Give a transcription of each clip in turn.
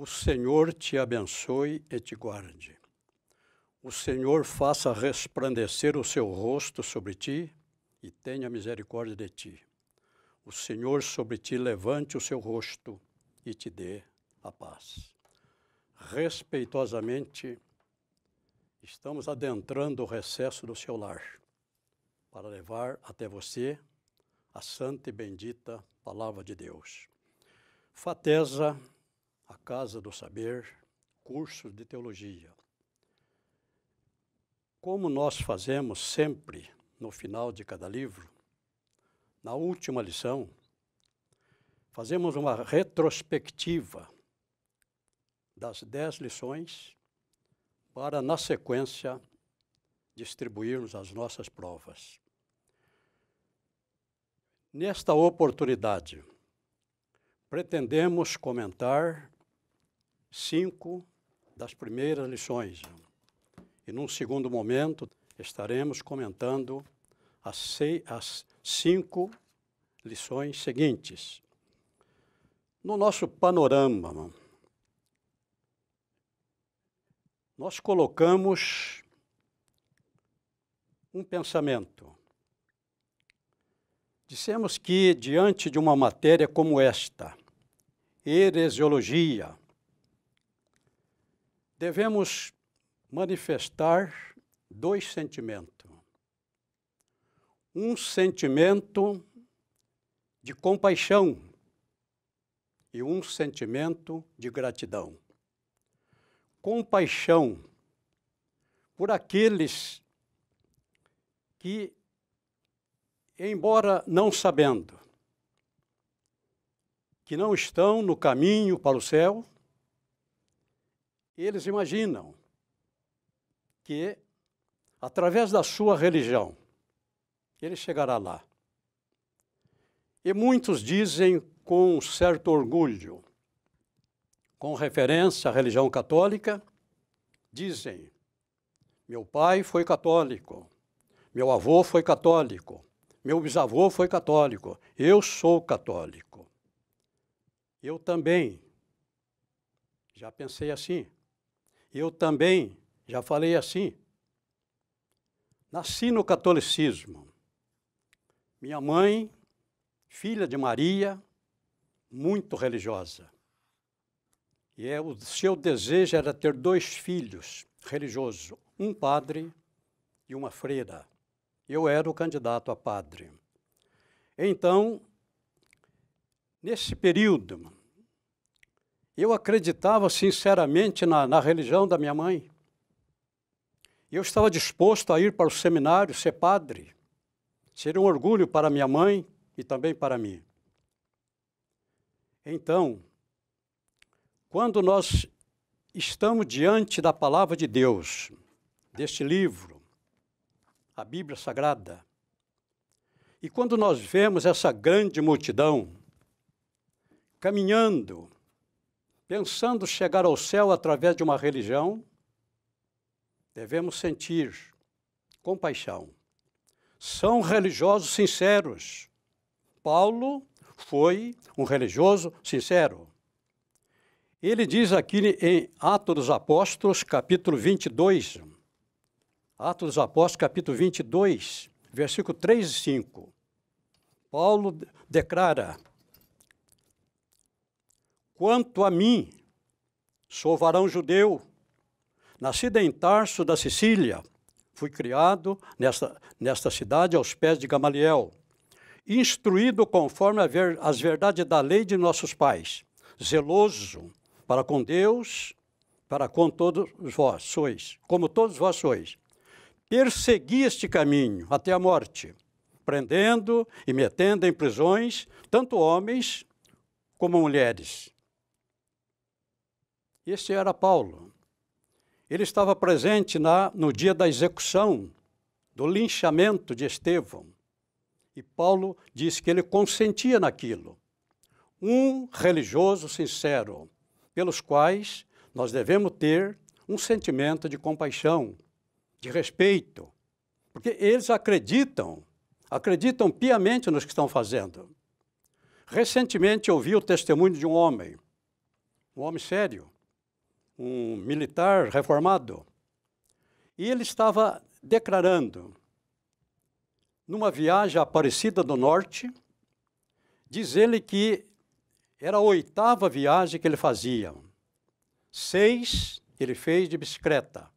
O Senhor te abençoe e te guarde. O Senhor faça resplandecer o seu rosto sobre ti e tenha misericórdia de ti. O Senhor sobre ti levante o seu rosto e te dê a paz. Respeitosamente, estamos adentrando o recesso do seu lar para levar até você a santa e bendita Palavra de Deus. Fatesa, a Casa do Saber, cursos de teologia. Como nós fazemos sempre no final de cada livro, na última lição, fazemos uma retrospectiva das 10 lições para, na sequência, distribuirmos as nossas provas. Nesta oportunidade, pretendemos comentar 5 das primeiras lições. E, num segundo momento, estaremos comentando as 5 lições seguintes. No nosso panorama, nós colocamos um pensamento. Dissemos que, diante de uma matéria como esta, heresiologia, devemos manifestar 2 sentimentos. Um sentimento de compaixão e um sentimento de gratidão. Compaixão por aqueles que, embora não sabendo, que não estão no caminho para o céu, eles imaginam que, através da sua religião, ele chegará lá. E muitos dizem com um certo orgulho, com referência à religião católica, dizem: meu pai foi católico, meu avô foi católico, meu bisavô foi católico, eu sou católico. Eu também já pensei assim. Eu também já falei assim. Nasci no catolicismo. Minha mãe, filha de Maria, muito religiosa. E o seu desejo era ter 2 filhos religiosos, um padre e uma freira. Eu era o candidato a padre. Então, nesse período, eu acreditava sinceramente na religião da minha mãe. Eu estava disposto a ir para o seminário, ser padre. Seria um orgulho para minha mãe e também para mim. Então, quando nós estamos diante da palavra de Deus, deste livro, a Bíblia Sagrada, e quando nós vemos essa grande multidão caminhando, pensando chegar ao céu através de uma religião, devemos sentir compaixão. São religiosos sinceros. Paulo foi um religioso sincero. Ele diz aqui em Atos dos Apóstolos, capítulo 22, Atos dos Apóstolos, capítulo 22, versículo 3 e 5. Paulo declara: quanto a mim, sou varão judeu, nascido em Tarso da Sicília, fui criado nesta cidade aos pés de Gamaliel, instruído conforme as verdades da lei de nossos pais, zeloso para com Deus, para com todos vós sois, como todos vós sois. Persegui este caminho até a morte, prendendo e metendo em prisões tanto homens como mulheres. Este era Paulo. Ele estava presente no dia da execução, do linchamento de Estevão. E Paulo diz que ele consentia naquilo. Um religioso sincero, pelos quais nós devemos ter um sentimento de compaixão, de respeito, porque eles acreditam piamente nos que estão fazendo. Recentemente ouvi o testemunho de um homem, um homem sério, um militar reformado. E ele estava declarando, numa viagem à Aparecida do Norte, diz ele que era a 8ª viagem que ele fazia. 6 ele fez de bicicleta.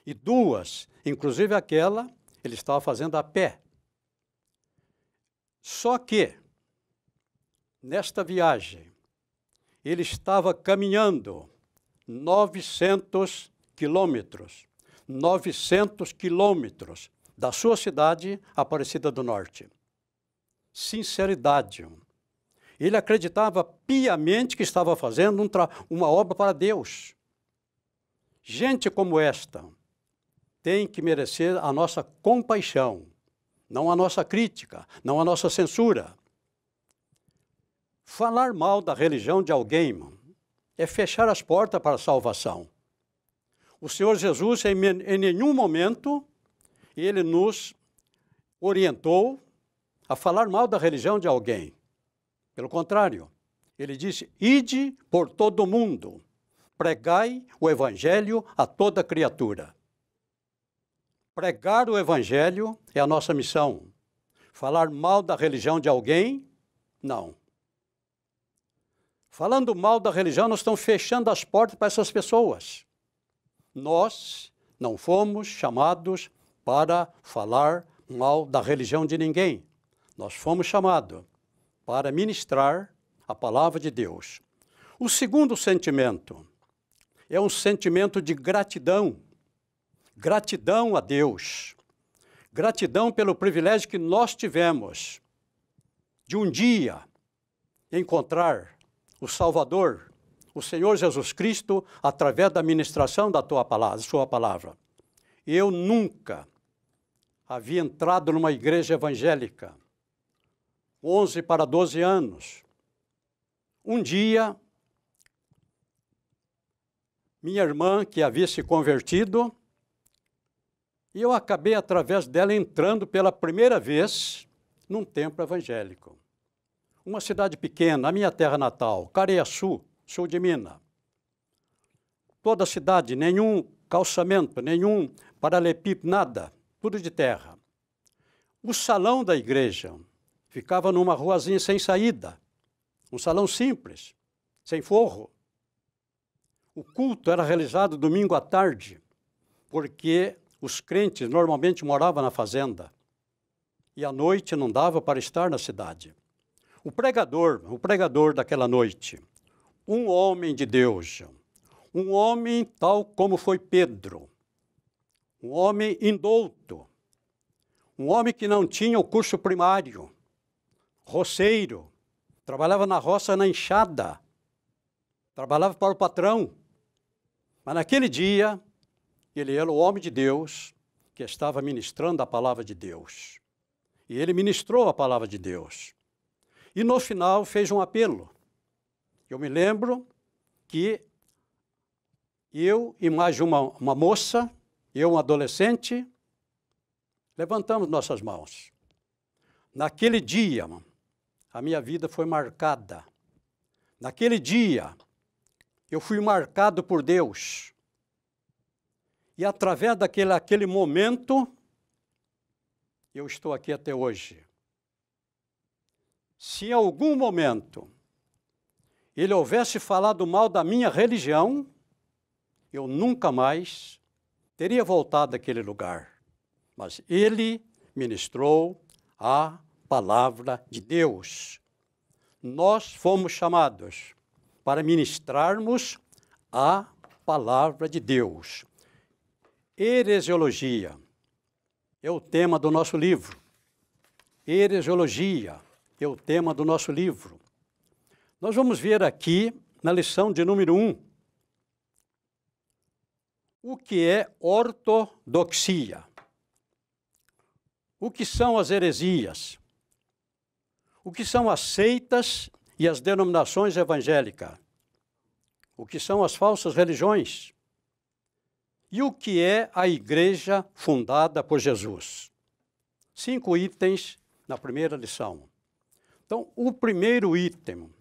E 2, inclusive aquela, ele estava fazendo a pé. Só que, nesta viagem, ele estava caminhando 900 quilômetros. 900 quilômetros da sua cidade, Aparecida do Norte. Sinceridade. Ele acreditava piamente que estava fazendo uma obra para Deus. Gente como esta tem que merecer a nossa compaixão, não a nossa crítica, não a nossa censura. Falar mal da religião de alguém é fechar as portas para a salvação. O Senhor Jesus, em nenhum momento, ele nos orientou a falar mal da religião de alguém. Pelo contrário, ele disse, ide por todo o mundo, pregai o evangelho a toda criatura. Pregar o evangelho é a nossa missão. Falar mal da religião de alguém, não. Falando mal da religião, nós estamos fechando as portas para essas pessoas. Nós não fomos chamados para falar mal da religião de ninguém. Nós fomos chamados para ministrar a palavra de Deus. O segundo sentimento é um sentimento de gratidão. Gratidão a Deus. Gratidão pelo privilégio que nós tivemos de um dia encontrar o Salvador, o Senhor Jesus Cristo, através da ministração da sua palavra. Eu nunca havia entrado numa igreja evangélica, 11 para 12 anos. Um dia, minha irmã, que havia se convertido, e eu acabei, através dela, entrando pela primeira vez num templo evangélico. Uma cidade pequena, a minha terra natal, Careaçu, sul de Minas. Toda a cidade, nenhum calçamento, nenhum paralelepípedo, nada, tudo de terra. O salão da igreja ficava numa ruazinha sem saída, um salão simples, sem forro. O culto era realizado domingo à tarde, porque os crentes normalmente moravam na fazenda e à noite não dava para estar na cidade. O pregador daquela noite, um homem de Deus, um homem tal como foi Pedro, um homem indouto, um homem que não tinha o curso primário, roceiro, trabalhava na roça na enxada, trabalhava para o patrão. Mas naquele dia, ele era o homem de Deus que estava ministrando a palavra de Deus. E ele ministrou a palavra de Deus. E no final fez um apelo. Eu me lembro que eu e mais uma moça, eu um adolescente, levantamos nossas mãos. Naquele dia, a minha vida foi marcada. Naquele dia, eu fui marcado por Deus. E através daquele momento, eu estou aqui até hoje. Se em algum momento ele houvesse falado mal da minha religião, eu nunca mais teria voltado àquele lugar. Mas ele ministrou a palavra de Deus. Nós fomos chamados para ministrarmos a palavra de Deus. Heresiologia é o tema do nosso livro. Heresiologia é o tema do nosso livro. Nós vamos ver aqui, na lição de número 1, o que é ortodoxia. O que são as heresias? O que são as seitas e as denominações evangélicas? O que são as falsas religiões? E o que é a igreja fundada por Jesus? 5 itens na primeira lição. Então, o primeiro item,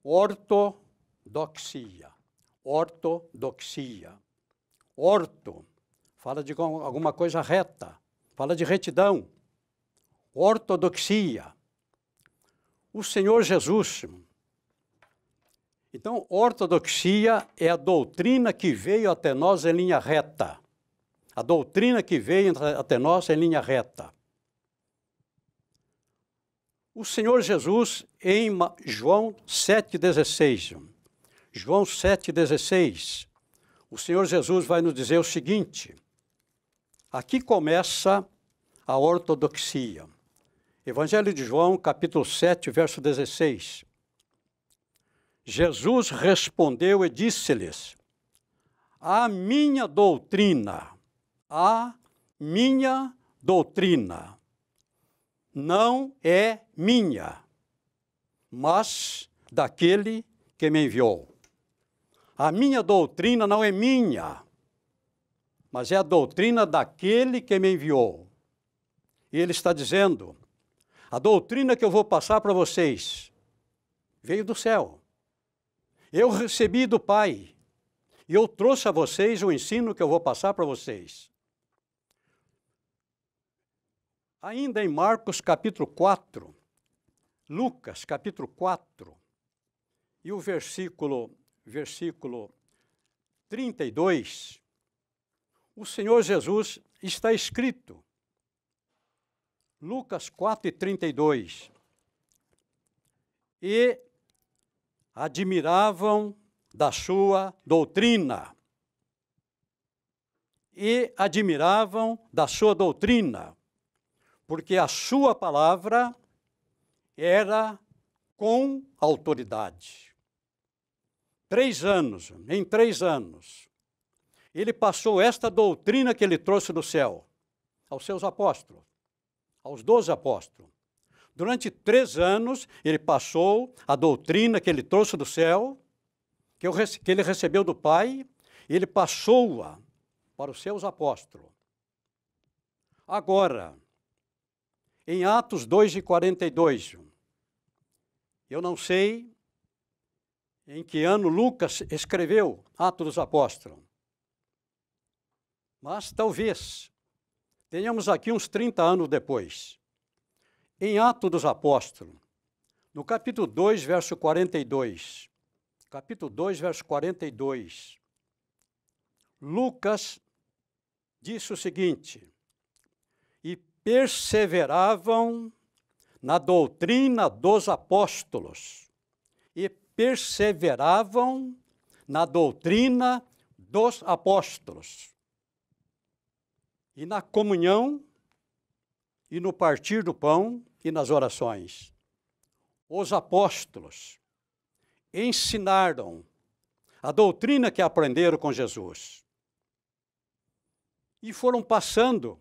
ortodoxia. Ortodoxia. Ortodoxia. Orto, fala de alguma coisa reta, fala de retidão. Ortodoxia. O Senhor Jesus. Então, ortodoxia é a doutrina que veio até nós em linha reta. A doutrina que veio até nós em linha reta. O Senhor Jesus, em João 7,16, João 7,16, o Senhor Jesus vai nos dizer o seguinte, aqui começa a ortodoxia. Evangelho de João, capítulo 7, verso 16. Jesus respondeu e disse-lhes, a minha doutrina não é minha, mas daquele que me enviou. A minha doutrina não é minha, mas é a doutrina daquele que me enviou. E ele está dizendo, a doutrina que eu vou passar para vocês veio do céu. Eu recebi do Pai, e eu trouxe a vocês o ensino que eu vou passar para vocês. Ainda em Marcos capítulo 4, Lucas capítulo 4, e o versículo 32, o Senhor Jesus está escrito, Lucas 4 e 32, e admiravam da sua doutrina, porque a sua palavra era com autoridade. Em 3 anos, ele passou esta doutrina que ele trouxe do céu aos seus apóstolos, aos 12 apóstolos. Durante 3 anos, ele passou a doutrina que ele trouxe do céu, que ele recebeu do Pai, e ele passou-a para os seus apóstolos. Agora, em Atos 2:42, eu não sei em que ano Lucas escreveu Atos dos Apóstolos, mas talvez tenhamos aqui uns 30 anos depois. Em Atos dos Apóstolos, no capítulo 2, verso 42, Lucas disse o seguinte, e perseveravam na doutrina dos apóstolos, e na comunhão, e no partir do pão, e nas orações. Os apóstolos ensinaram a doutrina que aprenderam com Jesus. E foram passando.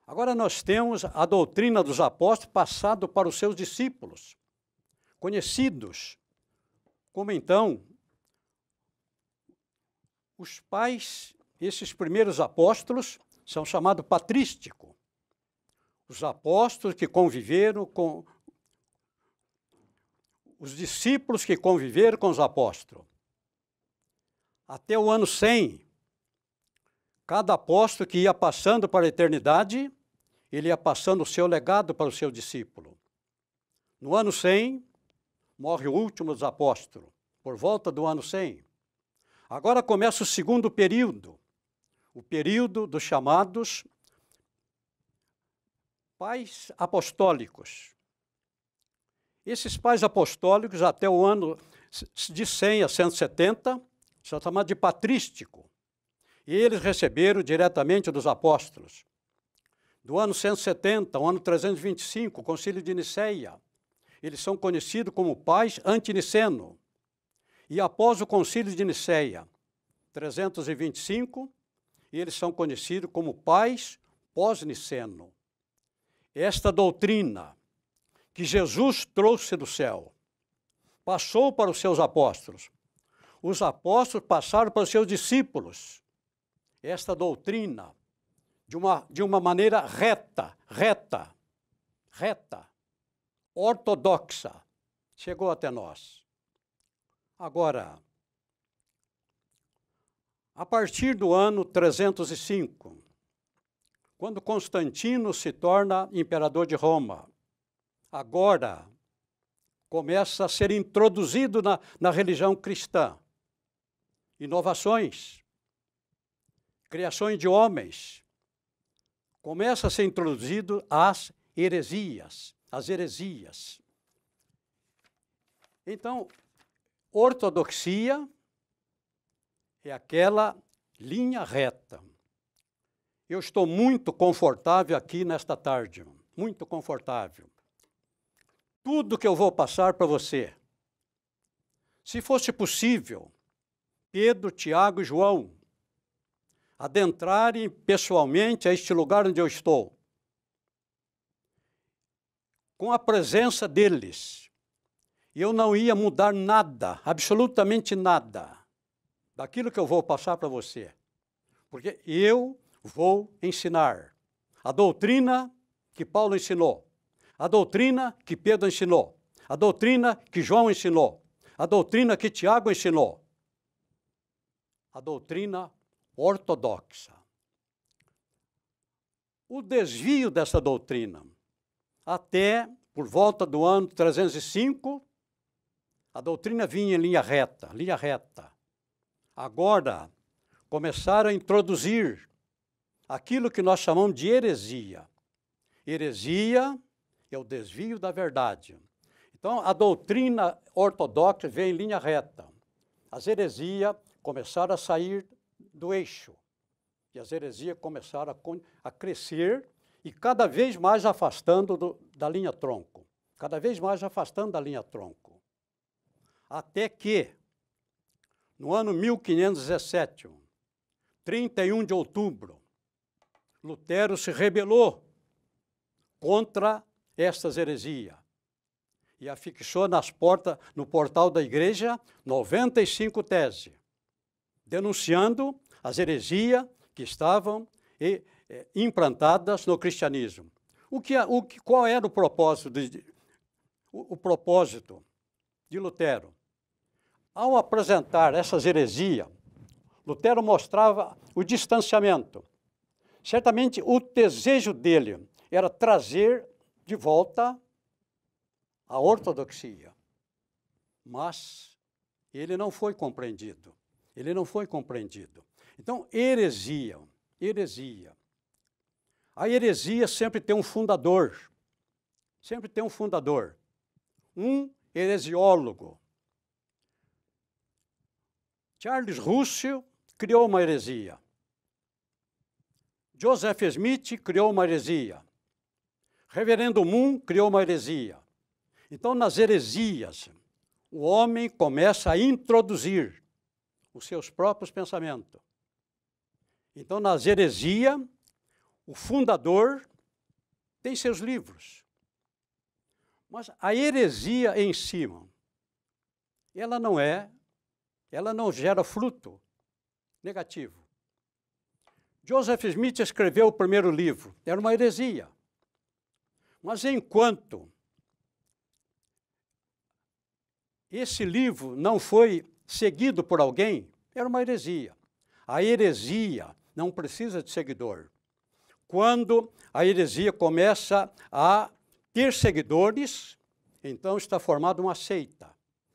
Agora nós temos a doutrina dos apóstolos passado para os seus discípulos, conhecidos, como então os pais, esses primeiros apóstolos, são chamados patrísticos. Os apóstolos que conviveram com os discípulos que conviveram com os apóstolos. Até o ano 100, cada apóstolo que ia passando para a eternidade, ele ia passando o seu legado para o seu discípulo. No ano 100, morre o último dos apóstolos, por volta do ano 100. Agora começa o segundo período, o período dos chamados pais apostólicos. Esses pais apostólicos, até o ano de 100 a 170, são chamados de patrístico. E eles receberam diretamente dos apóstolos. Do ano 170 ao ano 325, o Concílio de Niceia, eles são conhecidos como pais antiniceno. E após o Concílio de Niceia, 325, eles são conhecidos como pais pós-niceno. Esta doutrina que Jesus trouxe do céu, passou para os seus apóstolos. Os apóstolos passaram para os seus discípulos. Esta doutrina, de uma maneira reta, ortodoxa, chegou até nós. Agora, a partir do ano 305, quando Constantino se torna imperador de Roma, agora começa a ser introduzido na religião cristã inovações, criações de homens, começa a ser introduzido as heresias. Então, ortodoxia é aquela linha reta. Eu estou muito confortável aqui nesta tarde, muito confortável. Tudo que eu vou passar para você, se fosse possível, Pedro, Tiago e João adentrarem pessoalmente a este lugar onde eu estou, com a presença deles, eu não ia mudar nada, absolutamente nada, daquilo que eu vou passar para você, porque eu vou ensinar a doutrina que Paulo ensinou, a doutrina que Pedro ensinou, a doutrina que João ensinou, a doutrina que Tiago ensinou, a doutrina ortodoxa. O desvio dessa doutrina, até por volta do ano 305, a doutrina vinha em linha reta, linha reta. Agora, começaram a introduzir aquilo que nós chamamos de heresia. Heresia é o desvio da verdade. Então, a doutrina ortodoxa veio em linha reta. As heresias começaram a sair do eixo. E as heresias começaram a crescer e cada vez mais afastando da linha tronco. Cada vez mais afastando da linha tronco. Até que, no ano 1517, 31 de outubro, Lutero se rebelou contra estas heresias e afixou nas portas, no portal da igreja, 95 teses, denunciando as heresias que estavam implantadas no cristianismo. Qual era o propósito de Lutero? Ao apresentar essas heresias, Lutero mostrava o distanciamento. Certamente o desejo dele era trazer de volta a ortodoxia. Mas ele não foi compreendido. Ele não foi compreendido. Então, heresia. A heresia sempre tem um fundador. Sempre tem um fundador. Um heresiólogo. Charles Russell criou uma heresia. Joseph Smith criou uma heresia. Reverendo Moon criou uma heresia. Então, nas heresias, o homem começa a introduzir os seus próprios pensamentos. Então, nas heresias, o fundador tem seus livros. Mas a heresia em si, ela não gera fruto negativo. Joseph Smith escreveu o primeiro livro, era uma heresia. Mas enquanto esse livro não foi seguido por alguém, era uma heresia. A heresia não precisa de seguidor. Quando a heresia começa a ter seguidores, então está formada uma seita.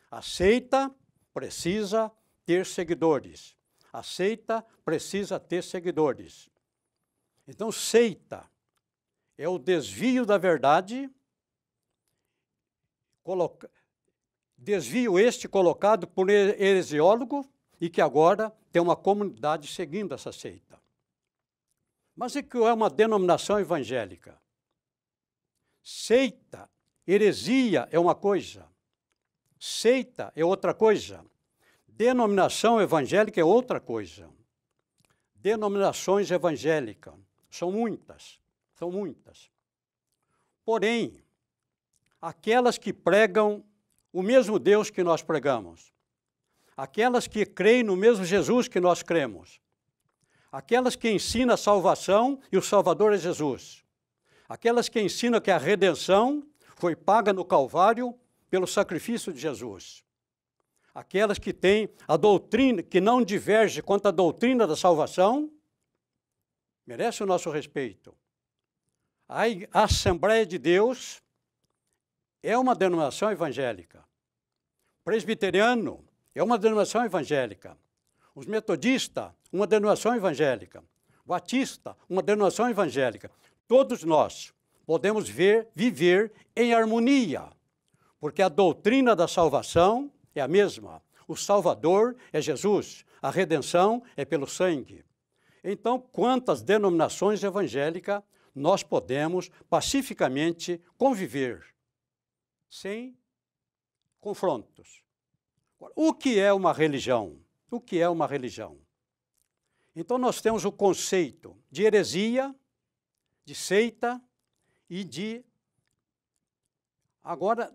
A seita precisa ter seguidores. A seita precisa ter seguidores. Então, seita é o desvio da verdade, desvio este colocado por heresiólogo e que agora tem uma comunidade seguindo essa seita. Mas o que é uma denominação evangélica? Seita, heresia é uma coisa, seita é outra coisa. Denominação evangélica é outra coisa. Denominações evangélicas são muitas. Porém, aquelas que pregam o mesmo Deus que nós pregamos, aquelas que creem no mesmo Jesus que nós cremos, aquelas que ensinam a salvação e o Salvador é Jesus, aquelas que ensinam que a redenção foi paga no Calvário pelo sacrifício de Jesus, aquelas que têm a doutrina, que não diverge quanto à doutrina da salvação, merece o nosso respeito. A Assembleia de Deus é uma denominação evangélica. Presbiteriano é uma denominação evangélica. Os metodistas, uma denominação evangélica. Batista, uma denominação evangélica. Todos nós podemos viver em harmonia, porque a doutrina da salvação é a mesma. O Salvador é Jesus, a redenção é pelo sangue. Então, quantas denominações evangélicas nós podemos pacificamente conviver, sem confrontos. O que é uma religião? O que é uma religião? Então, nós temos o conceito de heresia, de seita e de, agora,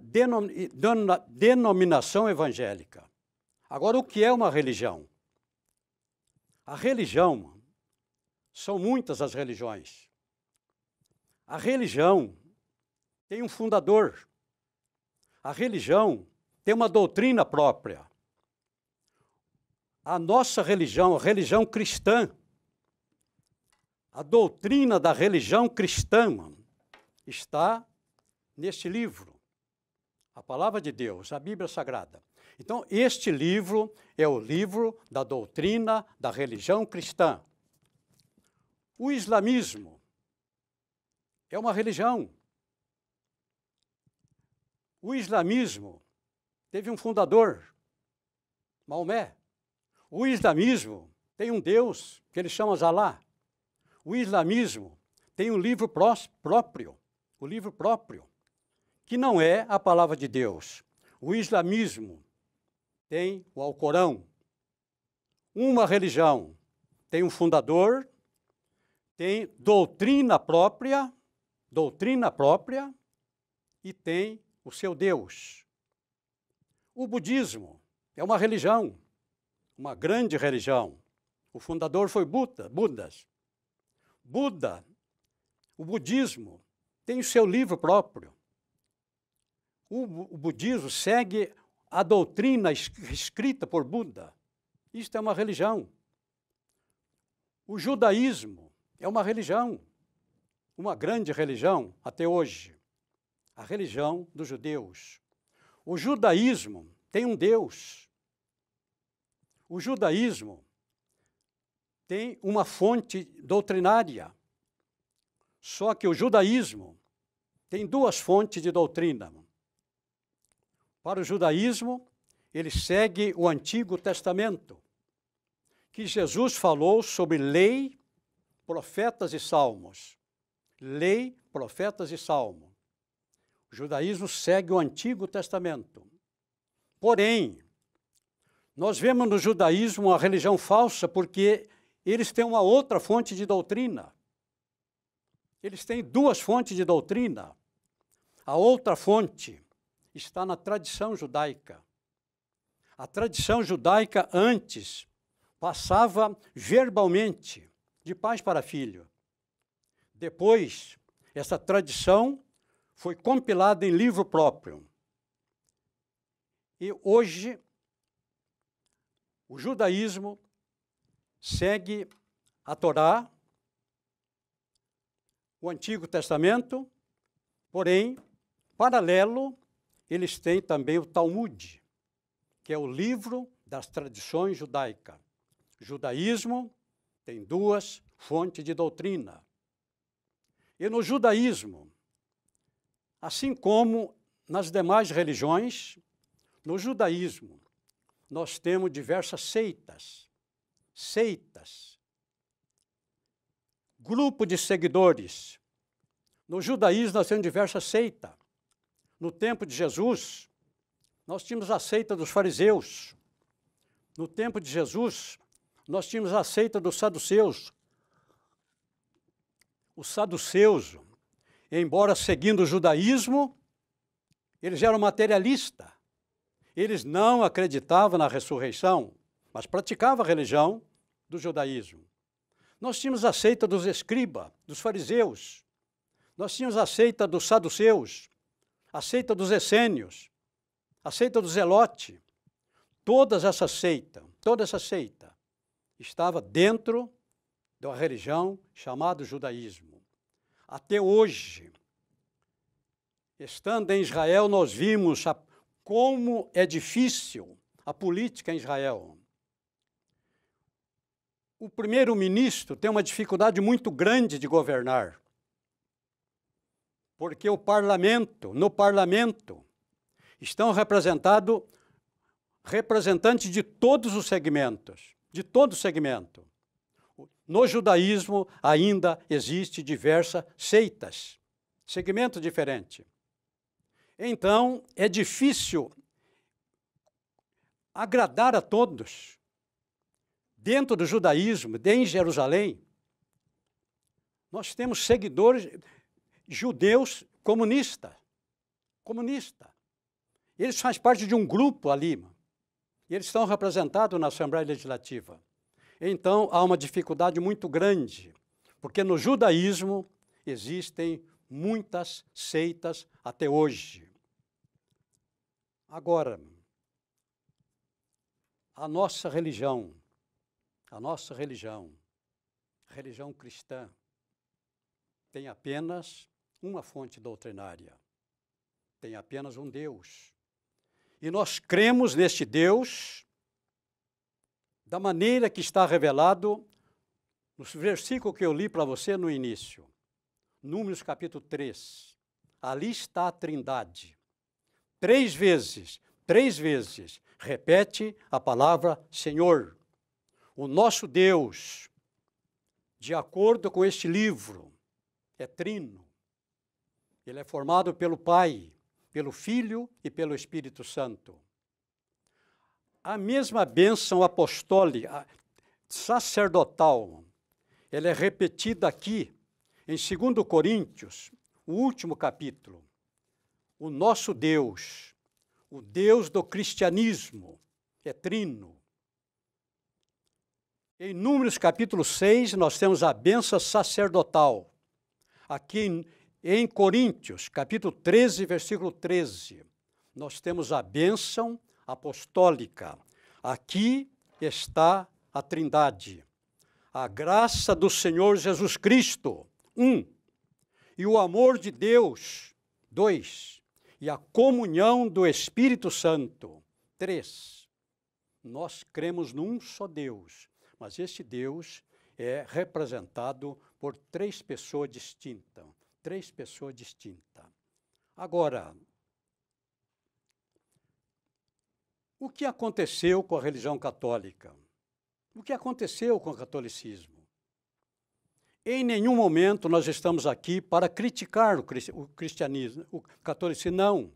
denominação evangélica. Agora, o que é uma religião? A religião, são muitas as religiões. A religião tem um fundador. A religião tem uma doutrina própria. A nossa religião, a religião cristã, a doutrina da religião cristã está neste livro, a Palavra de Deus, a Bíblia Sagrada. Então, este livro é o livro da doutrina da religião cristã. O islamismo é uma religião. O islamismo teve um fundador, Maomé. O islamismo tem um Deus, que ele chama Alá. O islamismo tem um livro próprio, o livro próprio, que não é a palavra de Deus. O islamismo tem o Alcorão. Uma religião tem um fundador, tem doutrina própria e tem o seu Deus. O budismo é uma religião, uma grande religião. O fundador foi Buda. O budismo, tem o seu livro próprio. O budismo segue a doutrina escrita por Buda. Isto é uma religião. O judaísmo é uma religião, uma grande religião até hoje. A religião dos judeus. O judaísmo tem um Deus. O judaísmo tem uma fonte doutrinária. Só que o judaísmo tem duas fontes de doutrina. Para o judaísmo, ele segue o Antigo Testamento, que Jesus falou sobre lei, profetas e salmos. Lei, profetas e salmos. O judaísmo segue o Antigo Testamento. Porém, nós vemos no judaísmo uma religião falsa porque eles têm uma outra fonte de doutrina. Eles têm duas fontes de doutrina. A outra fonte está na tradição judaica. A tradição judaica antes passava verbalmente, de pai para filho. Depois, essa tradição foi compilada em livro próprio. E hoje, o judaísmo segue a Torá, o Antigo Testamento, porém, paralelo, eles têm também o Talmud, que é o livro das tradições judaicas. O judaísmo tem duas fontes de doutrina. E no judaísmo, assim como nas demais religiões, no judaísmo, nós temos diversas seitas, grupo de seguidores. No judaísmo, nós temos diversas seitas. No tempo de Jesus, nós tínhamos a seita dos fariseus. No tempo de Jesus, nós tínhamos a seita dos saduceus. Os saduceus, embora seguindo o judaísmo, eles eram materialistas. Eles não acreditavam na ressurreição, mas praticavam a religião do judaísmo. Nós tínhamos a seita dos escribas, dos fariseus. Nós tínhamos a seita dos saduceus, a seita dos essênios, a seita do zelote. toda essa seita estava dentro da religião chamada judaísmo. Até hoje, estando em Israel, nós vimos como é difícil a política em Israel. O primeiro-ministro tem uma dificuldade muito grande de governar, porque no parlamento, estão representantes de todos os segmentos, de todo segmento. No judaísmo ainda existe diversas seitas, segmento diferente. Então, é difícil agradar a todos. Dentro do judaísmo, em Jerusalém, nós temos seguidores judeus comunistas. Eles fazem parte de um grupo ali, e eles estão representados na Assembleia Legislativa. Então, há uma dificuldade muito grande, porque no judaísmo existem muitas seitas até hoje. Agora, a nossa religião cristã, tem apenas uma fonte doutrinária, tem apenas um Deus. E nós cremos neste Deus da maneira que está revelado no versículo que eu li para você no início, Números capítulo 3. Ali está a Trindade. Três vezes, repete a palavra Senhor. O nosso Deus, de acordo com este livro, é trino. Ele é formado pelo Pai, pelo Filho e pelo Espírito Santo. A mesma bênção apostólica, sacerdotal, ela é repetida aqui, em 2 Coríntios, o último capítulo. O nosso Deus, o Deus do cristianismo, é trino. Em Números capítulo 6, nós temos a bênção sacerdotal. Aqui em Coríntios, capítulo 13, versículo 13, nós temos a bênção apostólica. Aqui está a Trindade. A graça do Senhor Jesus Cristo, 1. E o amor de Deus, 2. E a comunhão do Espírito Santo, 3. Nós cremos num só Deus, mas este Deus é representado por três pessoas distintas. Agora, o que aconteceu com a religião católica? O que aconteceu com o catolicismo? Em nenhum momento nós estamos aqui para criticar o cristianismo, o catolicismo, não.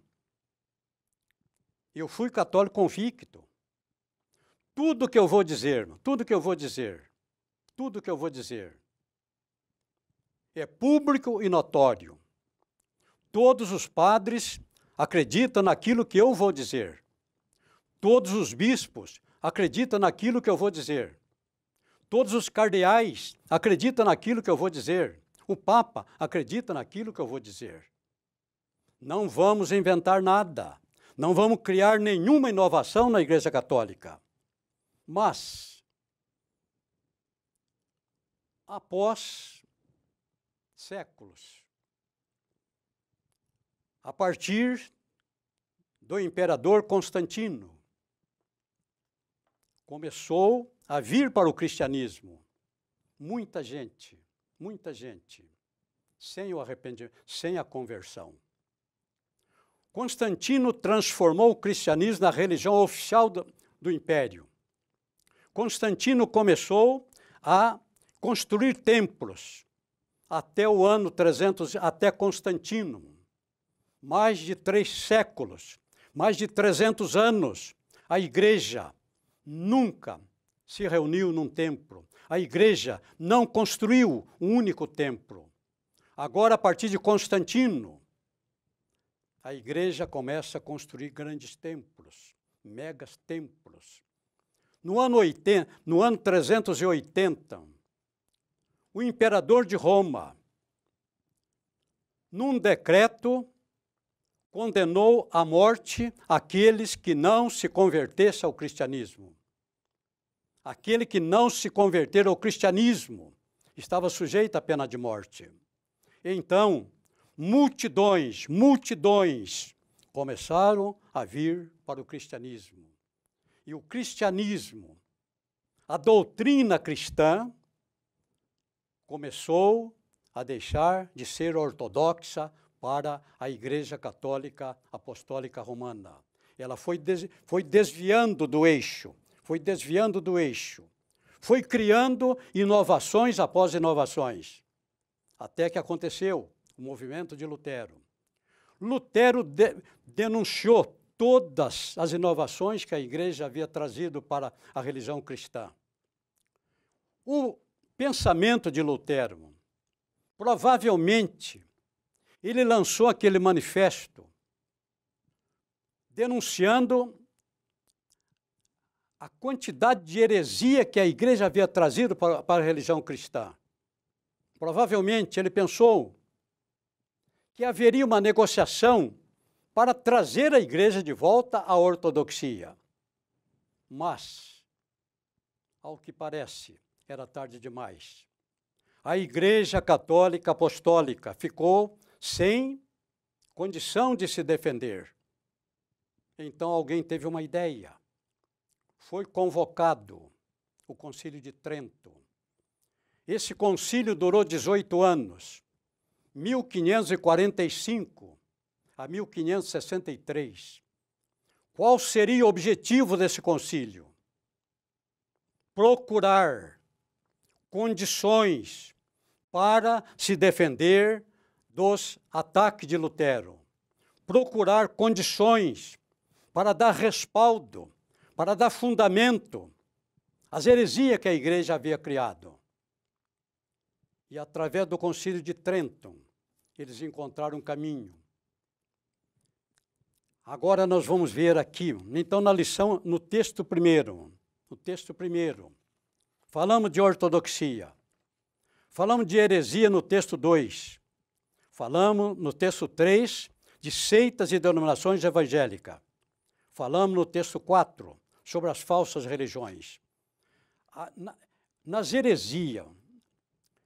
Eu fui católico convicto. Tudo que eu vou dizer é público e notório. Todos os padres acreditam naquilo que eu vou dizer. Todos os bispos acreditam naquilo que eu vou dizer. Todos os cardeais acreditam naquilo que eu vou dizer. O Papa acredita naquilo que eu vou dizer. Não vamos inventar nada. Não vamos criar nenhuma inovação na Igreja Católica. Mas, após séculos, a partir do imperador Constantino, começou a vir para o cristianismo muita gente, sem o arrependimento, sem a conversão. Constantino transformou o cristianismo na religião oficial do império. Constantino começou a construir templos até o ano 300, até Constantino. Mais de 3 séculos, mais de 300 anos, a igreja nunca se reuniu num templo. A igreja não construiu um único templo. Agora, a partir de Constantino, a igreja começa a construir grandes templos, megas templos. No ano 380, o imperador de Roma, num decreto, condenou à morte aqueles que não se convertessem ao cristianismo. Aquele que não se converter ao cristianismo estava sujeito à pena de morte. Então, multidões começaram a vir para o cristianismo. E o cristianismo, a doutrina cristã, começou a deixar de ser ortodoxa para a Igreja Católica Apostólica Romana. Ela foi desviando do eixo, foi criando inovações após inovações, até que aconteceu o movimento de Lutero. Lutero denunciou todas as inovações que a Igreja havia trazido para a religião cristã. O pensamento de Lutero, provavelmente, ele lançou aquele manifesto denunciando a quantidade de heresia que a Igreja havia trazido para a religião cristã. Provavelmente ele pensou que haveria uma negociação para trazer a Igreja de volta à ortodoxia. Mas, ao que parece, era tarde demais. A Igreja Católica Apostólica ficou sem condição de se defender. Então alguém teve uma ideia. Foi convocado o Concílio de Trento. Esse concílio durou 18 anos, 1545 a 1563. Qual seria o objetivo desse concílio? Procurar condições para se defender dos ataques de Lutero. Procurar condições para dar respaldo, para dar fundamento às heresias que a Igreja havia criado. E através do Concílio de Trento, eles encontraram um caminho. Agora nós vamos ver aqui, então na lição, no texto primeiro, falamos de ortodoxia, falamos de heresia no texto 2, falamos no texto 3 de seitas e denominações evangélicas, falamos no texto 4 sobre as falsas religiões. Nas heresias,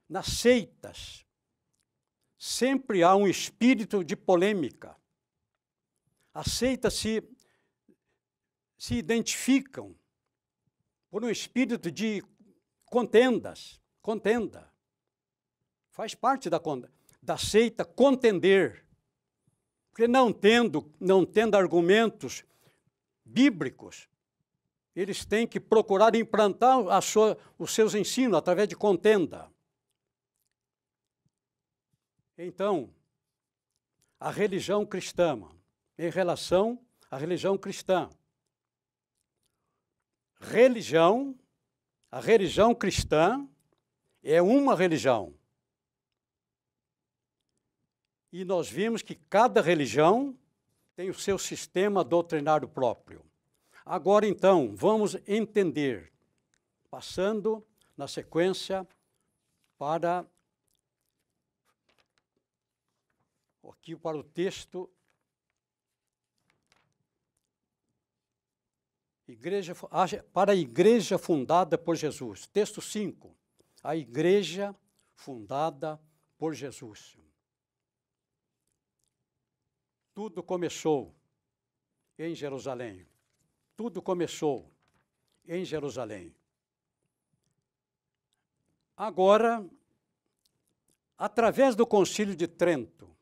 nas seitas, sempre há um espírito de polêmica. As seitas se identificam por um espírito de contenda. Faz parte da seita contender. Porque não tendo argumentos bíblicos, eles têm que procurar implantar os seus ensinos através de contenda. Então, a religião cristã, em relação à religião cristã. A religião cristã é uma religião. E nós vimos que cada religião tem o seu sistema doutrinário próprio. Agora, então, vamos entender, passando na sequência para o texto para a igreja fundada por Jesus. Texto 5. A igreja fundada por Jesus. Tudo começou em Jerusalém. Tudo começou em Jerusalém. Agora, através do Concílio de Trento,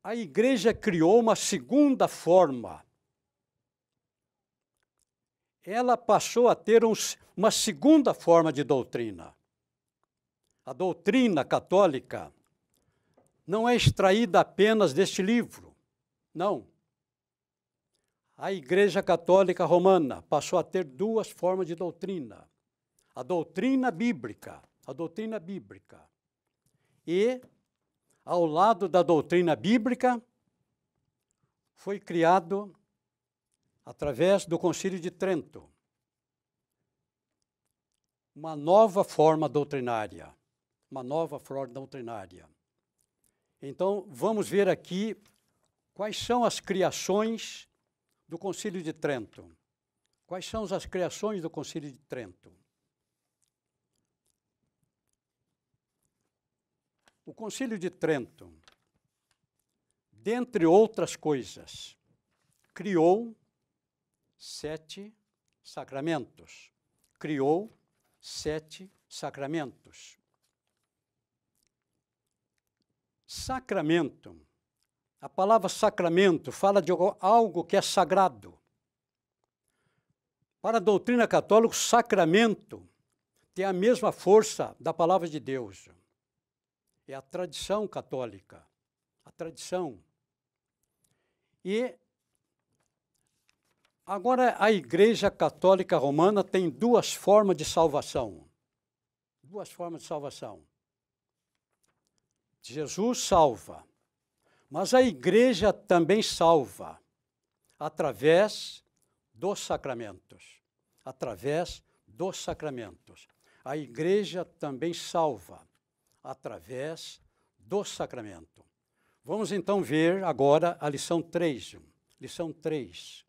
a igreja criou uma segunda forma. Ela passou a ter uma segunda forma de doutrina. A doutrina católica não é extraída apenas deste livro, não. A Igreja Católica Romana passou a ter duas formas de doutrina. A doutrina bíblica, e, ao lado da doutrina bíblica, foi criado, através do Concílio de Trento, uma nova forma doutrinária. Então, vamos ver aqui quais são as criações do Concílio de Trento. Quais são as criações do Concílio de Trento? O Concílio de Trento, dentre outras coisas, criou 7 sacramentos. Criou 7 sacramentos. Sacramento, a palavra sacramento fala de algo que é sagrado. Para a doutrina católica, o sacramento tem a mesma força da palavra de Deus. É a tradição católica, a tradição. E agora a Igreja Católica Romana tem 2 formas de salvação. 2 formas de salvação. Jesus salva, mas a Igreja também salva através dos sacramentos. Através dos sacramentos. A Igreja também salva através do sacramento. Vamos então ver agora a lição 3. Lição 3.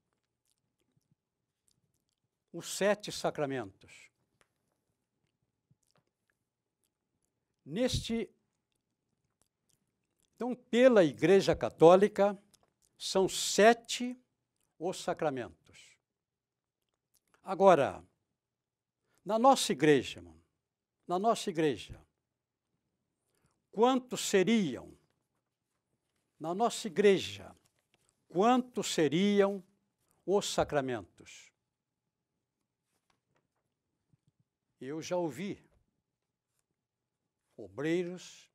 Os 7 sacramentos. Então, pela Igreja Católica, são 7 os sacramentos. Agora, na nossa igreja, quantos seriam? Na nossa igreja, quantos seriam os sacramentos? Eu já ouvi obreiros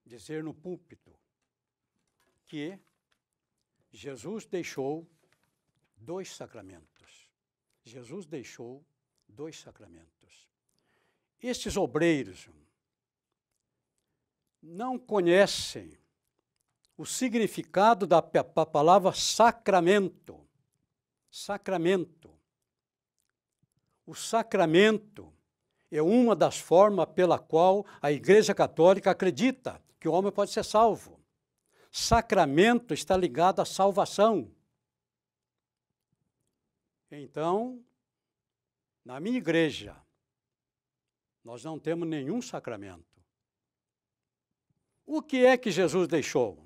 dizer no púlpito que Jesus deixou 2 sacramentos. Jesus deixou 2 sacramentos. Estes obreiros não conhecem o significado da palavra sacramento. Sacramento. O sacramento é uma das formas pela qual a Igreja Católica acredita que o homem pode ser salvo. Sacramento está ligado à salvação. Então, na minha igreja, nós não temos nenhum sacramento. O que é que Jesus deixou?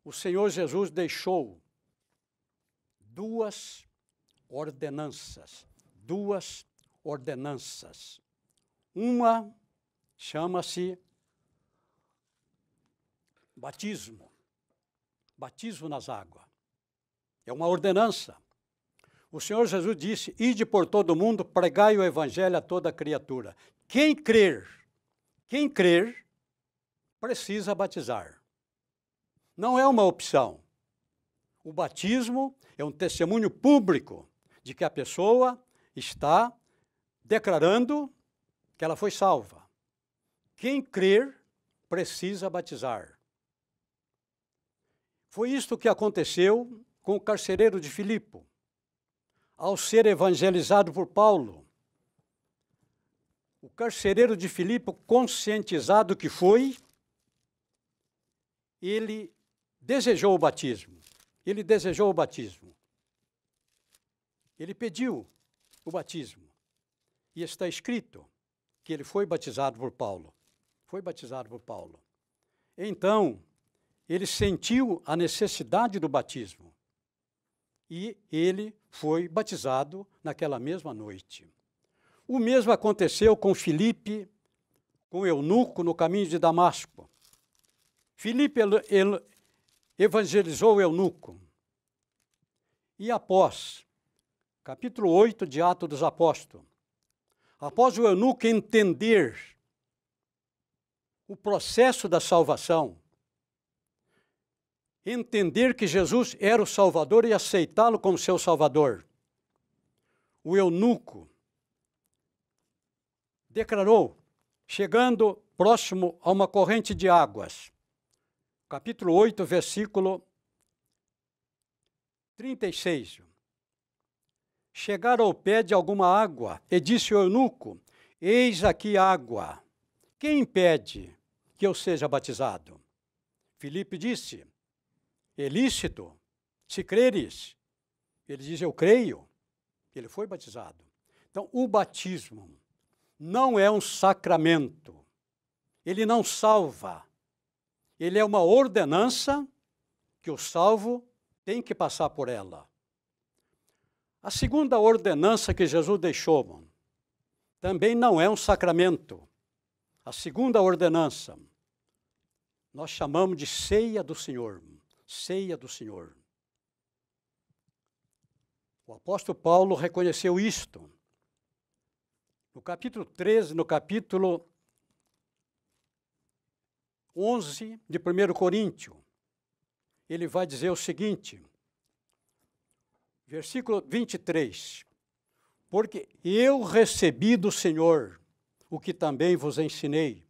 O Senhor Jesus deixou 2 ordenanças. 2 ordenanças. Uma chama-se batismo. Batismo nas águas. É uma ordenança. O Senhor Jesus disse: ide por todo mundo, pregai o evangelho a toda criatura. Quem crer, precisa batizar. Não é uma opção. O batismo é um testemunho público de que a pessoa está declarando que ela foi salva. Quem crer precisa batizar. Foi isto que aconteceu com o carcereiro de Filipe. Ao ser evangelizado por Paulo, o carcereiro de Filipe, conscientizado que foi, ele desejou o batismo. Ele desejou o batismo. Ele pediu o batismo. E está escrito que ele foi batizado por Paulo. Foi batizado por Paulo. Então, ele sentiu a necessidade do batismo. E ele foi batizado naquela mesma noite. O mesmo aconteceu com Filipe, com Eunuco, no caminho de Damasco. Filipe evangelizou o Eunuco. E após, capítulo 8 de Atos dos Apóstolos, após o Eunuco entender o processo da salvação, entender que Jesus era o Salvador e aceitá-lo como seu Salvador, o eunuco declarou, chegando próximo a uma corrente de águas, capítulo 8, versículo 36. Chegaram ao pé de alguma água, e disse o eunuco: eis aqui água, quem impede que eu seja batizado? Filipe disse, é lícito, se creres. Ele diz, eu creio. Ele foi batizado. Então, o batismo não é um sacramento. Ele não salva. Ele é uma ordenança que o salvo tem que passar por ela. A segunda ordenança que Jesus deixou também não é um sacramento. A segunda ordenança nós chamamos de ceia do Senhor. Ceia do Senhor. O apóstolo Paulo reconheceu isto. No capítulo 13, no capítulo 11 de 1 Coríntios, ele vai dizer o seguinte, versículo 23, porque eu recebi do Senhor o que também vos ensinei,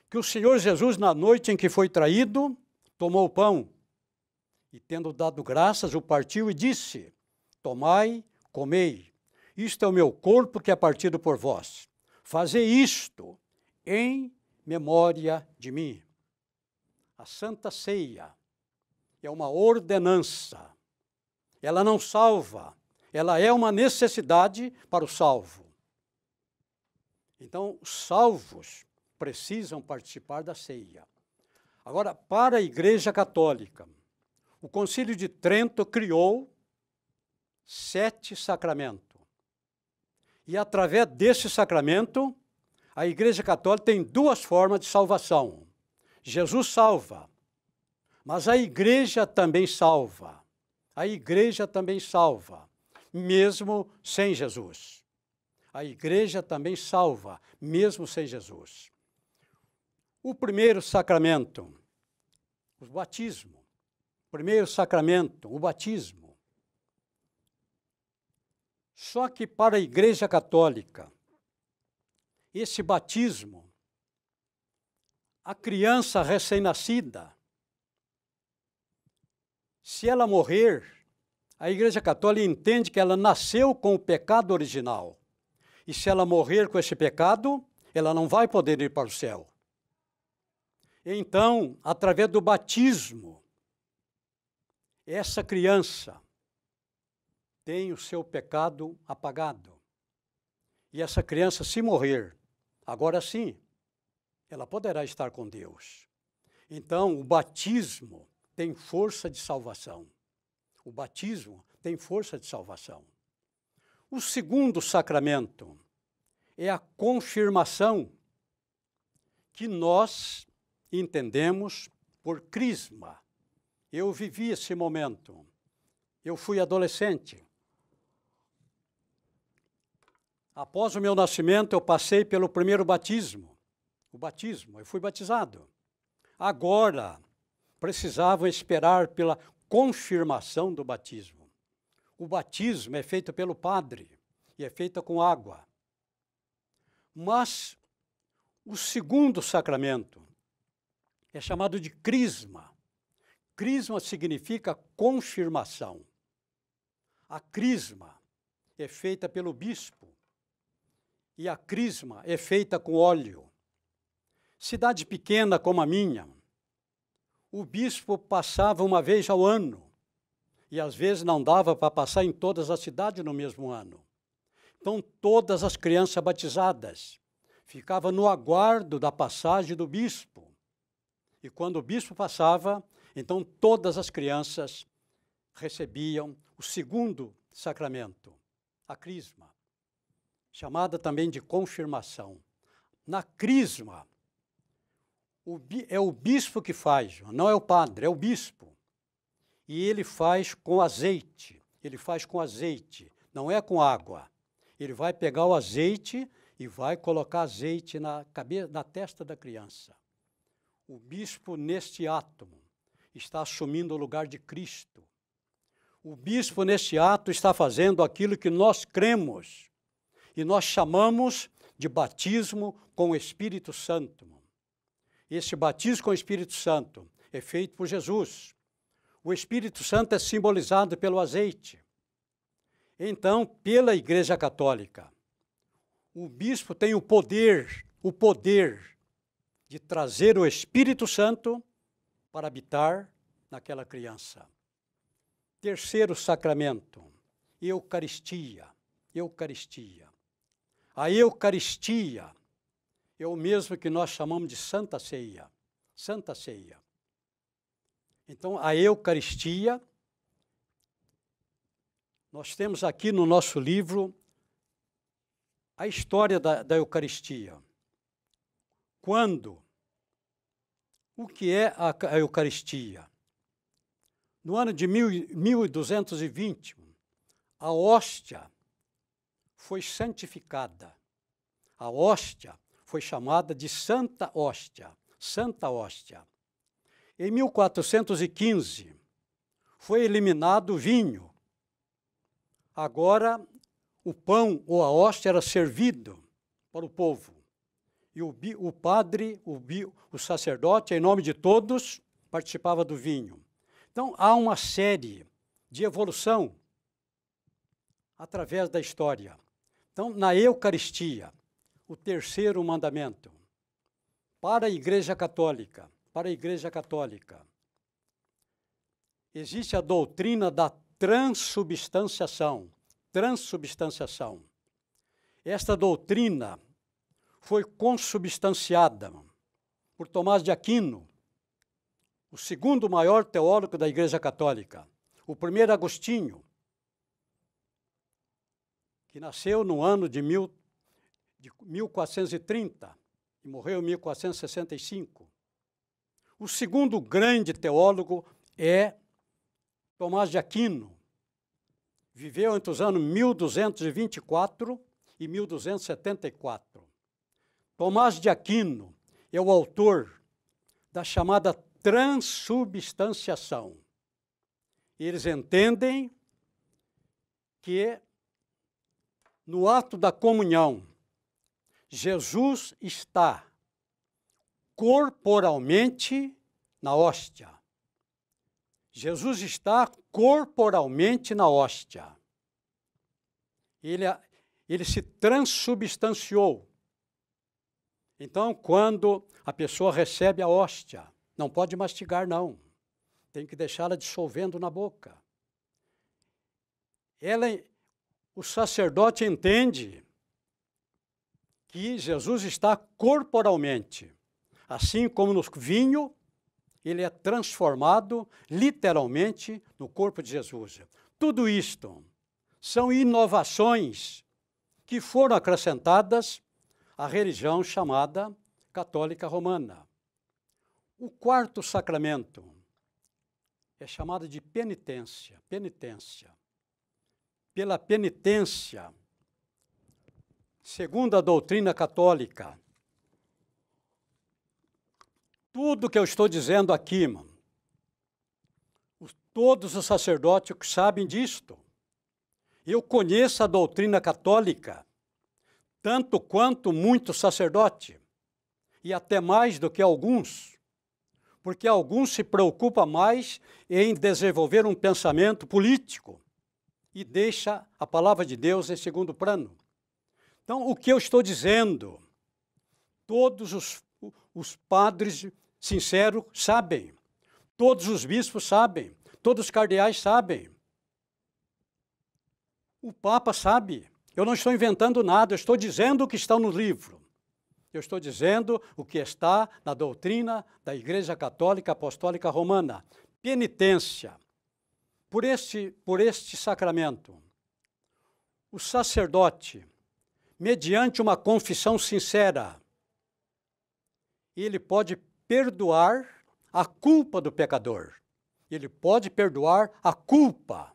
que o Senhor Jesus, na noite em que foi traído, tomou o pão, e tendo dado graças, o partiu e disse, tomai, comei, isto é o meu corpo que é partido por vós. Fazei isto em memória de mim. A Santa Ceia é uma ordenança. Ela não salva, ela é uma necessidade para o salvo. Então, os salvos precisam participar da ceia. Agora, para a Igreja Católica, o Concílio de Trento criou 7 sacramentos. E através desse sacramento, a Igreja Católica tem 2 formas de salvação. Jesus salva, mas a Igreja também salva. A Igreja também salva, mesmo sem Jesus. A Igreja também salva, mesmo sem Jesus. O primeiro sacramento, o batismo. O primeiro sacramento, o batismo. Só que para a Igreja Católica, esse batismo, a criança recém-nascida, se ela morrer, a Igreja Católica entende que ela nasceu com o pecado original. E se ela morrer com esse pecado, ela não vai poder ir para o céu. Então, através do batismo, essa criança tem o seu pecado apagado. E essa criança, se morrer, agora sim, ela poderá estar com Deus. Então, o batismo tem força de salvação. O batismo tem força de salvação. O segundo sacramento é a confirmação, que nós entendemos por crisma. Eu vivi esse momento. Eu fui adolescente. Após o meu nascimento, eu passei pelo primeiro batismo. O batismo, eu fui batizado. Agora, precisavam esperar pela confirmação do batismo. O batismo é feito pelo padre e é feito com água. Mas o segundo sacramento é chamado de crisma. Crisma significa confirmação. A crisma é feita pelo bispo e a crisma é feita com óleo. Cidade pequena como a minha, o bispo passava uma vez ao ano e às vezes não dava para passar em todas as cidades no mesmo ano. Então todas as crianças batizadas ficavam no aguardo da passagem do bispo. E quando o bispo passava, então todas as crianças recebiam o segundo sacramento, a crisma, chamada também de confirmação. Na crisma, é o bispo que faz, não é o padre, é o bispo. E ele faz com azeite, não é com água. Ele vai pegar o azeite e vai colocar azeite na testa da criança. O bispo, neste ato, está assumindo o lugar de Cristo. O bispo, neste ato, está fazendo aquilo que nós cremos e nós chamamos de batismo com o Espírito Santo. Esse batismo com o Espírito Santo é feito por Jesus. O Espírito Santo é simbolizado pelo azeite. Então, pela Igreja Católica, o bispo tem o poder de trazer o Espírito Santo para habitar naquela criança. Terceiro sacramento, Eucaristia. Eucaristia. A Eucaristia é o mesmo que nós chamamos de Santa Ceia. Santa Ceia. Então, a Eucaristia, nós temos aqui no nosso livro a história da Eucaristia. Quando? O que é a Eucaristia? No ano de 1220, a hóstia foi santificada. A hóstia foi chamada de Santa Hóstia. Santa Hóstia. Em 1415, foi eliminado o vinho. Agora, o pão ou a hóstia era servido para o povo. E o padre, o sacerdote, em nome de todos, participava do vinho. Então, há uma série de evolução através da história. Então, na Eucaristia, o terceiro mandamento, para a Igreja Católica, existe a doutrina da transubstanciação. Transubstanciação. Esta doutrina foi consubstanciada por Tomás de Aquino, o segundo maior teólogo da Igreja Católica. O primeiro, Agostinho, que nasceu no ano de 1430 e morreu em 1465. O segundo grande teólogo é Tomás de Aquino. Viveu entre os anos 1224 e 1274. Tomás de Aquino é o autor da chamada transubstanciação. Eles entendem que no ato da comunhão, Jesus está corporalmente na hóstia. Jesus está corporalmente na hóstia. Ele se transubstanciou. Então, quando a pessoa recebe a hóstia, não pode mastigar, não. Tem que deixá-la dissolvendo na boca. O sacerdote entende que Jesus está corporalmente. Assim como no vinho, ele é transformado literalmente no corpo de Jesus. Tudo isto são inovações que foram acrescentadas à religião chamada católica romana. O quarto sacramento é chamado de penitência. Penitência. Pela penitência, segundo a doutrina católica, tudo que eu estou dizendo aqui, todos os sacerdotes sabem disto. Eu conheço a doutrina católica, tanto quanto muito sacerdote, e até mais do que alguns, porque alguns se preocupam mais em desenvolver um pensamento político e deixa a palavra de Deus em segundo plano. Então, o que eu estou dizendo, todos os padres sinceros sabem, todos os bispos sabem, todos os cardeais sabem. O Papa sabe. Eu não estou inventando nada, eu estou dizendo o que está no livro. Eu estou dizendo o que está na doutrina da Igreja Católica Apostólica Romana. Penitência. Por este sacramento, o sacerdote, mediante uma confissão sincera, ele pode perdoar a culpa do pecador. Ele pode perdoar a culpa,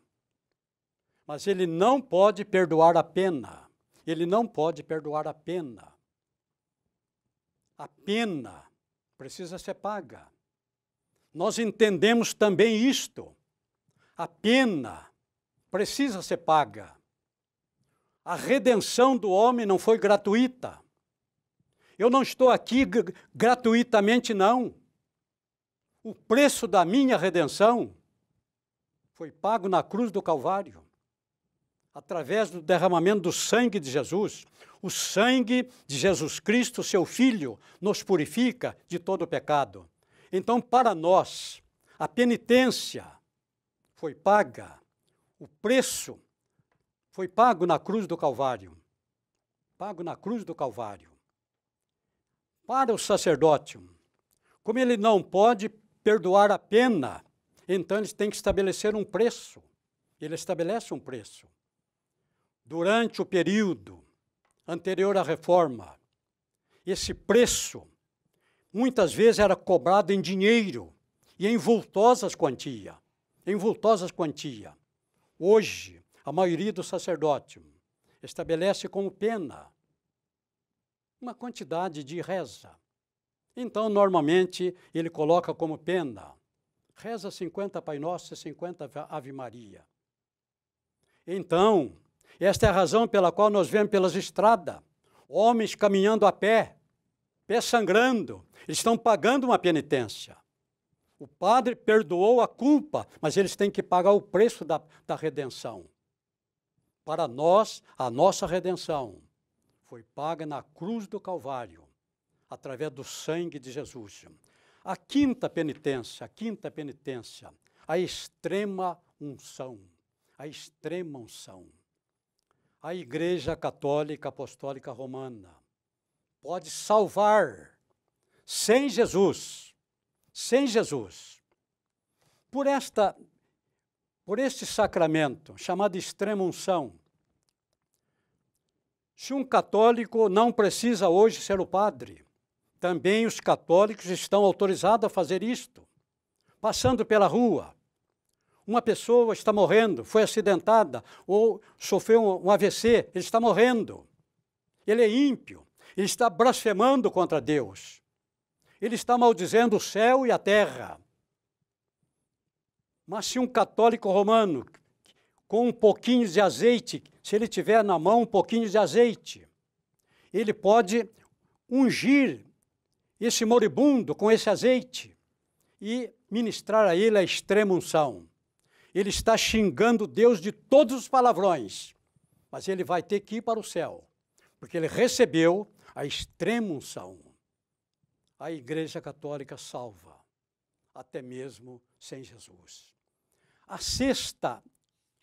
mas ele não pode perdoar a pena. Ele não pode perdoar a pena. A pena precisa ser paga. Nós entendemos também isto. A pena precisa ser paga. A redenção do homem não foi gratuita. Eu não estou aqui gratuitamente, não. O preço da minha redenção foi pago na cruz do Calvário, através do derramamento do sangue de Jesus. O sangue de Jesus Cristo, seu Filho, nos purifica de todo pecado. Então, para nós, a penitência foi paga, o preço foi pago na cruz do Calvário. Pago na cruz do Calvário. Para o sacerdote, como ele não pode perdoar a pena, então ele tem que estabelecer um preço. Ele estabelece um preço. Durante o período anterior à reforma, esse preço muitas vezes era cobrado em dinheiro e em vultosas quantias. Hoje, a maioria do sacerdote estabelece como pena uma quantidade de reza. Então, normalmente, ele coloca como pena, reza 50 Pai Nosso e 50 Ave Maria. Então, esta é a razão pela qual nós vemos pelas estradas, homens caminhando a pé, pé sangrando, eles estão pagando uma penitência. O padre perdoou a culpa, mas eles têm que pagar o preço da redenção. Para nós, a nossa redenção foi paga na cruz do Calvário, através do sangue de Jesus. A quinta penitência, a extrema unção. A extrema unção. A Igreja Católica Apostólica Romana pode salvar sem Jesus, por este sacramento chamado extrema unção. Se um católico não precisa hoje ser o padre, também os católicos estão autorizados a fazer isto. Passando pela rua, uma pessoa está morrendo, foi acidentada ou sofreu um AVC, ele está morrendo. Ele é ímpio, ele está blasfemando contra Deus. Ele está maldizendo o céu e a terra. Mas se um católico romano, com um pouquinho de azeite, se ele tiver na mão um pouquinho de azeite, ele pode ungir esse moribundo com esse azeite e ministrar a ele a extrema unção. Ele está xingando Deus de todos os palavrões, mas ele vai ter que ir para o céu, porque ele recebeu a extrema unção. A Igreja Católica salva, até mesmo sem Jesus.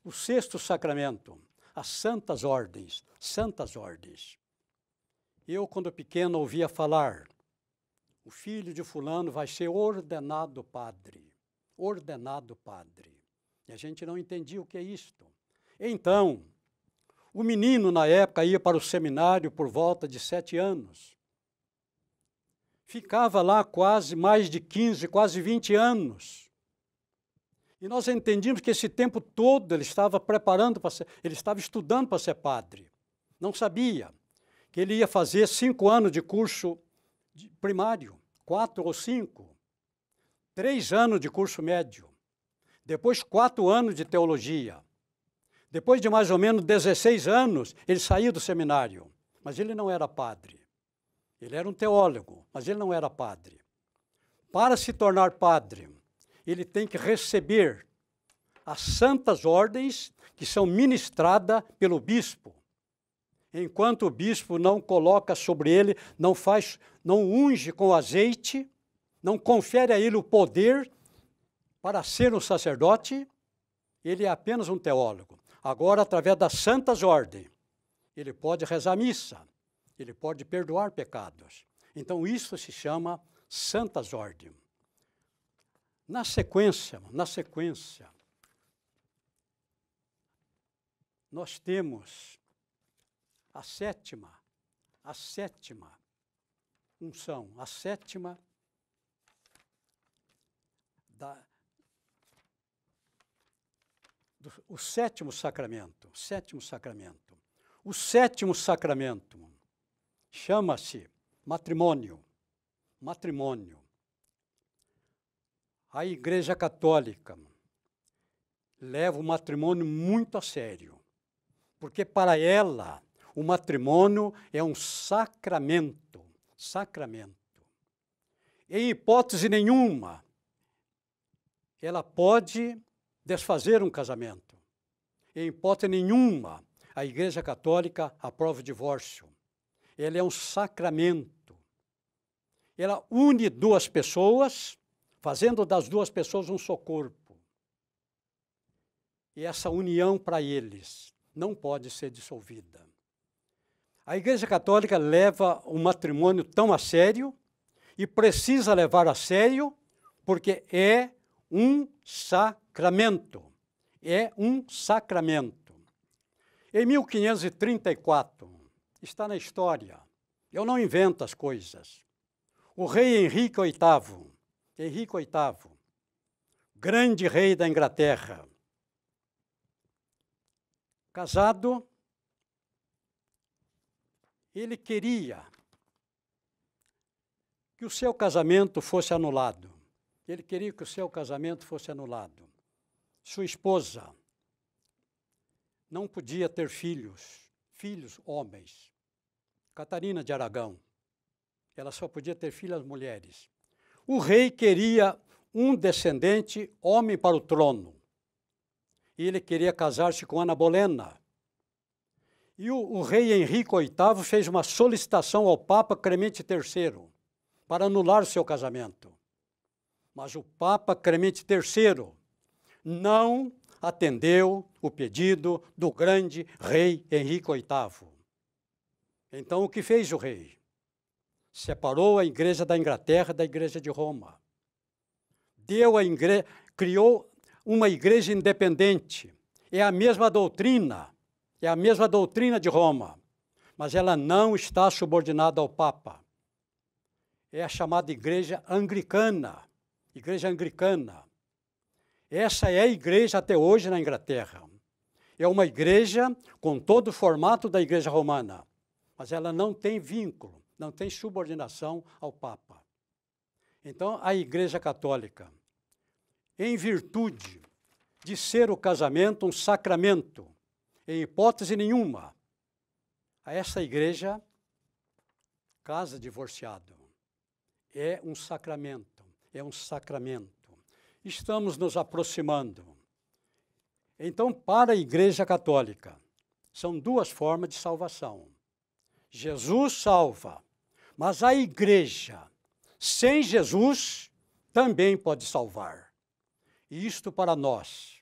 O sexto sacramento, as santas ordens. Eu, quando pequeno, ouvia falar, o filho de fulano vai ser ordenado padre. E a gente não entendia o que é isto. Então, o menino, na época, ia para o seminário por volta de 7 anos. Ficava lá quase mais de 15, quase 20 anos. E nós entendíamos que esse tempo todo ele estava ele estava estudando para ser padre. Não sabia que ele ia fazer 5 anos de curso primário, 4 ou 5, 3 anos de curso médio, depois 4 anos de teologia. Depois de mais ou menos 16 anos, ele saiu do seminário, mas ele não era padre. Ele era um teólogo, mas ele não era padre. Para se tornar padre, ele tem que receber as santas ordens que são ministradas pelo bispo. Enquanto o bispo não coloca sobre ele, não unge com azeite, não confere a ele o poder para ser um sacerdote, ele é apenas um teólogo. Agora, através das santas ordens, ele pode rezar missa, ele pode perdoar pecados. Então, isso se chama santas ordens. Na sequência, nós temos a sétima unção, o sétimo sacramento. O sétimo sacramento chama-se matrimônio. A Igreja Católica leva o matrimônio muito a sério, porque para ela o matrimônio é um sacramento. Em hipótese nenhuma, ela pode desfazer um casamento. Em hipótese nenhuma, a Igreja Católica aprova o divórcio. Ele é um sacramento. Ela une duas pessoas fazendo das duas pessoas um só corpo. E essa união para eles não pode ser dissolvida. A Igreja Católica leva o matrimônio tão a sério e precisa levar a sério porque é um sacramento. É um sacramento. Em 1534, está na história, eu não invento as coisas, o rei Henrique VIII, grande rei da Inglaterra, casado, ele queria que o seu casamento fosse anulado. Ele queria que o seu casamento fosse anulado. Sua esposa não podia ter filhos homens. Catarina de Aragão, ela só podia ter filhas mulheres. O rei queria um descendente homem para o trono. E ele queria casar-se com Ana Bolena. E o rei Henrique VIII fez uma solicitação ao Papa Clemente III para anular o seu casamento. Mas o Papa Clemente III não atendeu o pedido do grande rei Henrique VIII. Então, o que fez o rei? Separou a Igreja da Inglaterra da Igreja de Roma. Criou uma igreja independente. É a mesma doutrina de Roma, mas ela não está subordinada ao Papa. É a chamada Igreja Anglicana. Essa é a igreja até hoje na Inglaterra. É uma igreja com todo o formato da Igreja Romana, mas ela não tem vínculo, não tem subordinação ao Papa. Então, a Igreja Católica, em virtude de ser o casamento um sacramento, em hipótese nenhuma, a essa igreja casa divorciado. É um sacramento. Estamos nos aproximando. Então, para a Igreja Católica, são duas formas de salvação. Jesus salva, mas a igreja, sem Jesus, também pode salvar. Isto para nós,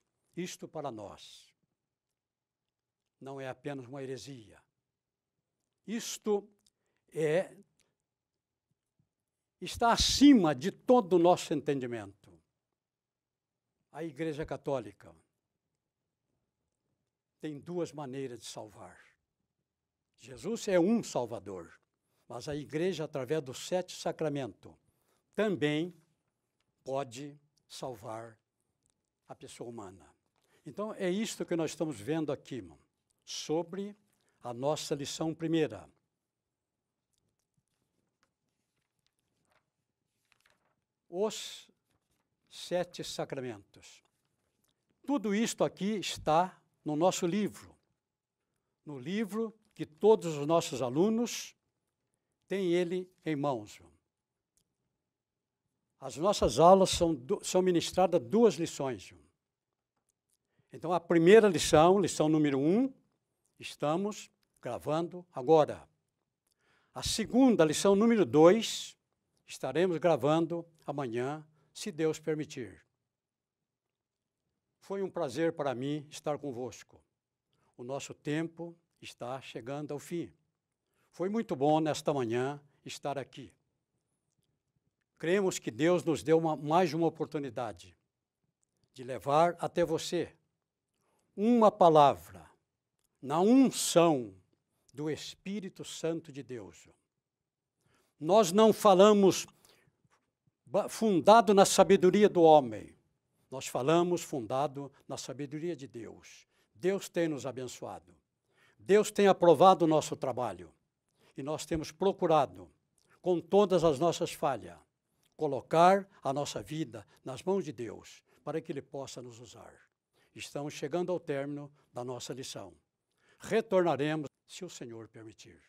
não é apenas uma heresia. Isto está acima de todo o nosso entendimento. A Igreja Católica tem duas maneiras de salvar. Jesus é um Salvador, mas a Igreja, através dos 7 sacramentos, também pode salvar a pessoa humana. Então, é isto que nós estamos vendo aqui, irmão, sobre a nossa lição primeira. Os 7 sacramentos. Tudo isto aqui está no nosso livro. No livro que todos os nossos alunos têm ele em mãos. As nossas aulas são ministradas 2 lições. Então, a primeira lição, lição número 1, estamos gravando agora. A segunda, lição número 2, estaremos gravando amanhã, se Deus permitir. Foi um prazer para mim estar convosco. O nosso tempo está chegando ao fim. Foi muito bom nesta manhã estar aqui. Cremos que Deus nos deu mais uma oportunidade de levar até você uma palavra na unção do Espírito Santo de Deus. Nós não falamos fundado na sabedoria do homem, nós falamos fundado na sabedoria de Deus. Deus tem nos abençoado, Deus tem aprovado o nosso trabalho e nós temos procurado, com todas as nossas falhas, colocar a nossa vida nas mãos de Deus, para que Ele possa nos usar. Estamos chegando ao término da nossa lição. Retornaremos, se o Senhor permitir.